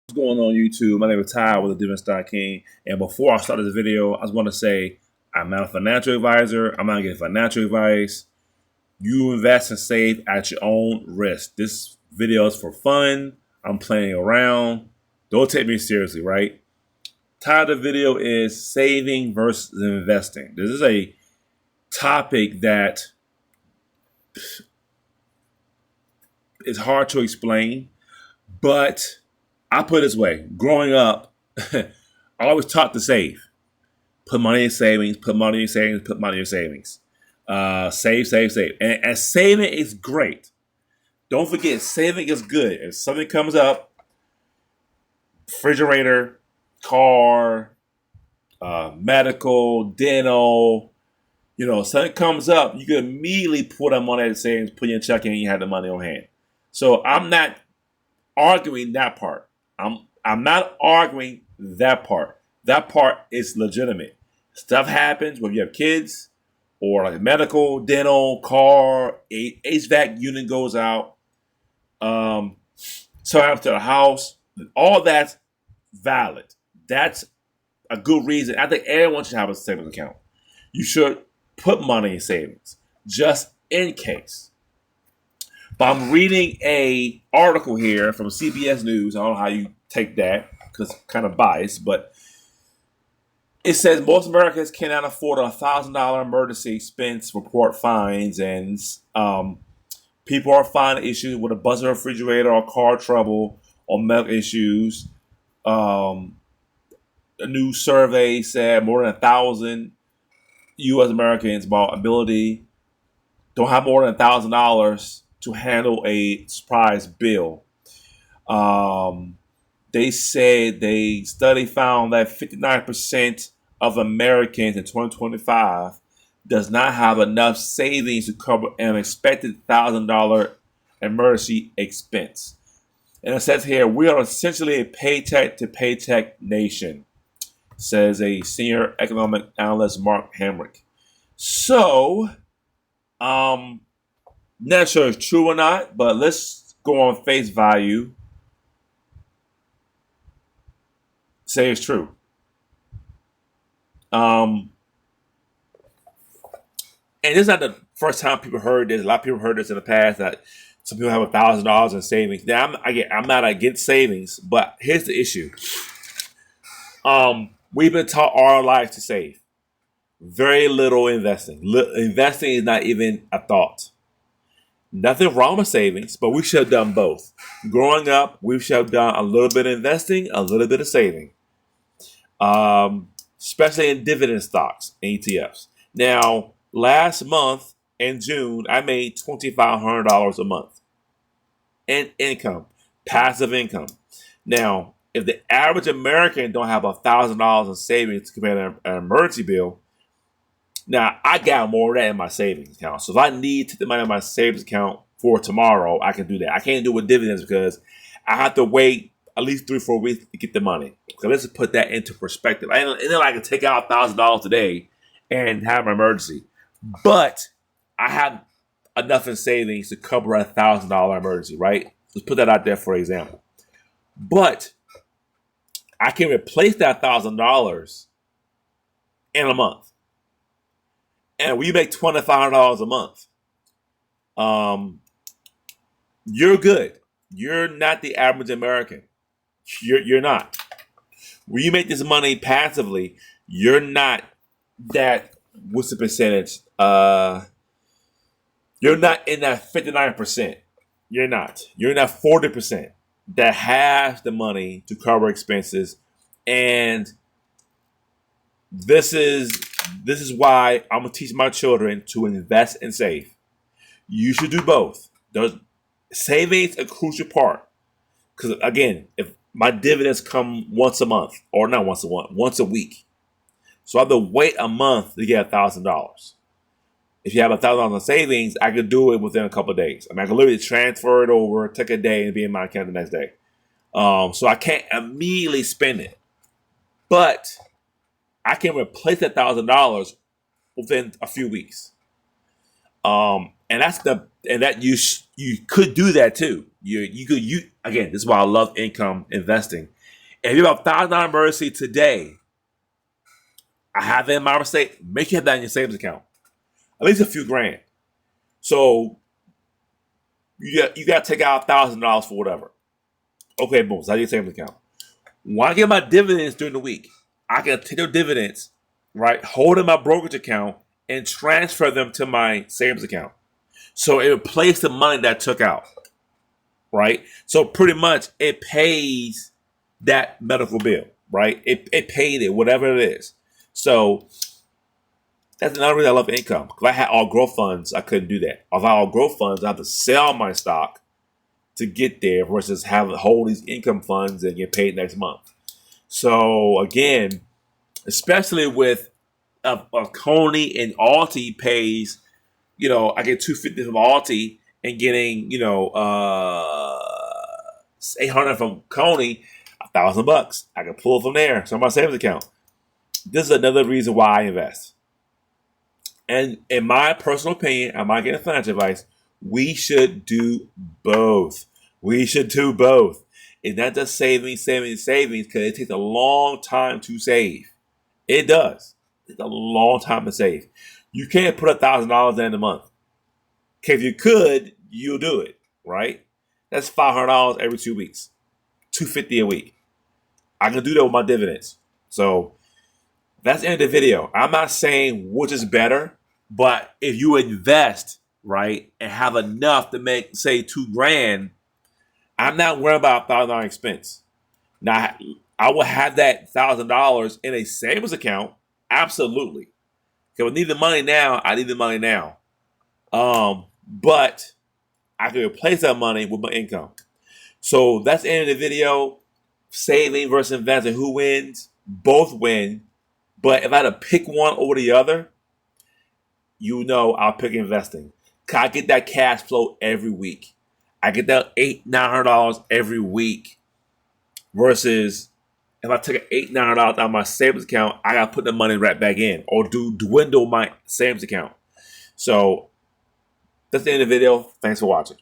What's going on YouTube? My name is Ty with the Dividend King. And before I start this video, I just want to say I'm not a financial advisor. I'm not getting financial advice. You invest and save at your own risk. This video is for fun. I'm playing around. Don't take me seriously, right? Title of the video is saving versus investing. This is a topic that is hard to explain, but I put it this way. Growing up, I always taught to save. Put money in savings, put money in savings, put money in savings. Save, save, save. And saving is great. Don't forget, saving is good. If something comes up, refrigerator, car, medical, dental, something comes up, you can immediately pull that money out of savings, put your check in, and you have the money on hand. So I'm not arguing that part. I'm not arguing that part. That part is legitimate. Stuff happens when you have kids, or like medical, dental, car, HVAC unit goes out. So after the house, all that's valid. That's a good reason. I think everyone should have a savings account. You should put money in savings just in case. But I'm reading a article here from CBS News. I don't know how you take that because kind of biased, but it says most Americans cannot afford $1,000 emergency expense report fines, and people are finding issues with a busted refrigerator or car trouble or medical issues. A new survey said more than 1,000 U.S. Americans about ability don't have more than $1,000 to handle a surprise bill. They said the study found that 59% of Americans in 2025 does not have enough savings to cover an expected $1,000 emergency expense. And it says here, we are essentially a paycheck to paycheck nation, says a senior economic analyst, Mark Hamrick. So, not sure if it's true or not, but let's go on face value. Say it's true. And this is not the first time people heard this. A lot of people heard this in the past that some people have $1,000 in savings. Now, I'm not against savings, but here's the issue. We've been taught our lives to save. Very little investing. Investing is not even a thought. Nothing wrong with savings, but we should have done both. Growing up, we should have done a little bit of investing, a little bit of saving, especially in dividend stocks and ETFs. Now, last month in June, I made $2,500 a month in income, passive income. Now, if the average American don't have $1,000 in savings to pay an emergency bill, now I got more of that in my savings account. So if I need to take the money in my savings account for tomorrow, I can do that. I can't do it with dividends because I have to wait at least 3-4 weeks to get the money. So let's just put that into perspective. And then I can take out $1,000 today and have an emergency. But I have enough in savings to cover a $1,000 emergency, right? Let's put that out there for example. But I can replace that $1,000 in a month. And we make $2,500 a month. You're good. You're not the average American. You're not. When you make this money passively, you're not that. What's the percentage? You're not in that 59%. You're not. You're in that 40% that has the money to cover expenses, and this is why I'm gonna teach my children to invest and save. You should do both. Savings a crucial part because again, if my dividends come once a month or not once a month, once a week, so I have to wait a month to get $1,000. If you have $1,000 in savings, I could do it within a couple of days. I mean, I can literally transfer it over, take a day, and be in my account the next day. So I can't immediately spend it, but I can replace that $1,000 within a few weeks. And that you could do that too. You again. This is why I love income investing. If you have $1,000 emergency today, I have it in my mistake. Make sure you have that in your savings account, at least a few grand. So you got to take out $1,000 for whatever. Okay, boom. So I your savings account. When I get my dividends during the week, I can take those dividends, right, hold in my brokerage account and transfer them to my savings account. So it replaced the money that I took out, right? So pretty much it pays that medical bill, right? It paid it, whatever it is. So that's another reason I love income. If I had all growth funds, I couldn't do that. If I had all growth funds, I have to sell my stock to get there versus hold these income funds and get paid next month. So again, especially with a Coney and Alti pays, I get $250 from Alti and getting, $800 from Coney, $1,000. I can pull from there. So my savings account. This is another reason why I invest. And in my personal opinion, I'm not getting financial advice, we should do both. We should do both. It's not just savings, because it takes a long time to save. It does. It's a long time to save. You can't put $1,000 in a month. Okay, if you could, you'll do it, right? That's $500 every 2 weeks, $250 a week. I can do that with my dividends. So that's the end of the video. I'm not saying which is better, but if you invest, right, and have enough to make, say, $2,000, I'm not worried about $1,000 expense. Now, I will have that $1,000 in a savings account, absolutely. If I need the money now, I need the money now. But I can replace that money with my income. So that's the end of the video. Saving versus investing. Who wins? Both win. But if I had to pick one over the other, I'll pick investing. Cause I get that cash flow every week. I get that $800-900 every week. Versus if I take $800-900 out of my savings account, I gotta put the money right back in or dwindle my savings account. So that's the end of the video. Thanks for watching.